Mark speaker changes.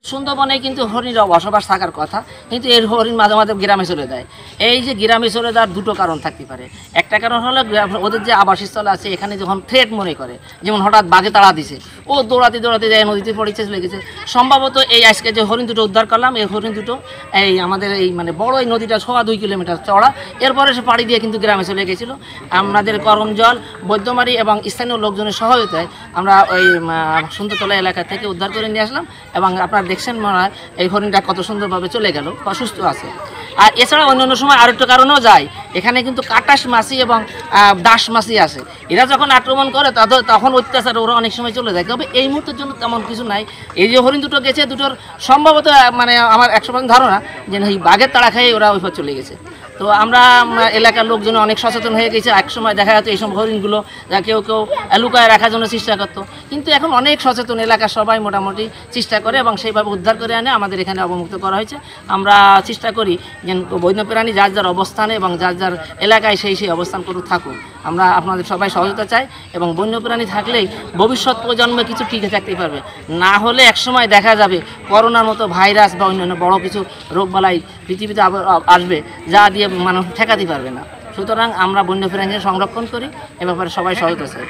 Speaker 1: সুন্দরবনে কিন্তু হরিণরা বসবাস থাকার কথা, কিন্তু এর হরিণ মাঝে মাঝে গ্রামে চলে যায়। এই যে গ্রামে চলে যাওয়ার দুটো কারণ থাকতে পারে। একটা কারণ হলো ওদের যে আবাসস্থল আছে এখানে যখন থ্রেট মনে করে, যেমন হঠাৎ বাঘে তাড়া দিছে, ও দৌড়াতে দৌড়াতে যায় নদীতে পড়েছে, চলে গেছে। সম্ভবত এই আজকে যে হরিণ দুটো উদ্ধার করলাম, এই হরিণ দুটো এই আমাদের এই মানে বড় এই নদীটা 2.25 কিলোমিটার চওড়া, এরপরে সে পাড়ি দিয়ে কিন্তু গ্রামে চলে গেছিলো। আমাদের করমজল, বৈদ্যমারি এবং স্থানীয় লোকজনের সহায়তায় আমরা ওই সুন্দরতলা এলাকা থেকে উদ্ধার করে নিয়ে আসলাম। এবং আপনারা দেখছেন মনে হয় এই হরিণটা কত সুন্দরভাবে চলে গেল, অসুস্থ আছে। আর এছাড়া অন্যান্য সময় আরও একটা কারণেও যায়, এখানে কিন্তু কাটাস মাছি এবং দাস মাছি আছে। এরা যখন আক্রমণ করে তখন অত্যাচার ওরা অনেক সময় চলে যায়। তবে এই মুহূর্তের জন্য তেমন কিছু নাই। এই যে হরিণ দুটো গেছে, দুটোর সম্ভবত মানে আমার 100% ধারণা যে এই বাঘের তাড়া খেয়ে ওরা ওইভাবে চলে গেছে। তো আমরা এলাকার লোকজন অনেক সচেতন হয়ে গেছে। এক সময় দেখা যেত এইসব হরিণগুলো কেউ কেউ লুকায় রাখার জন্য চেষ্টা করতো, কিন্তু এখন অনেক সচেতন এলাকার সবাই মোটামুটি চেষ্টা করে এবং সেইভাবে উদ্ধার করে আনে আমাদের এখানে অবমুক্ত করা হয়েছে। আমরা চেষ্টা করি যে বন্যপ্রাণী যার যার অবস্থানে এবং যার যার এলাকায় সেই অবস্থান করে থাকুক। আমরা আপনাদের সবাই সহযোগিতা চাই এবং বন্যপ্রাণী থাকলেই ভবিষ্যৎ প্রজন্মে কিছু টিকে থাকতে পারবে। না হলে একসময় দেখা যাবে করোনার মতো ভাইরাস বা অন্যান্য বড় কিছু রোগবালাই পৃথিবীতে আসবে, যা দিয়ে মানুষ ঠেকাতে পারবে না। সুতরাং আমরা বন্যপ্রাণীকে সংরক্ষণ করি, এ ব্যাপারে সবাই সহায়তা চাই।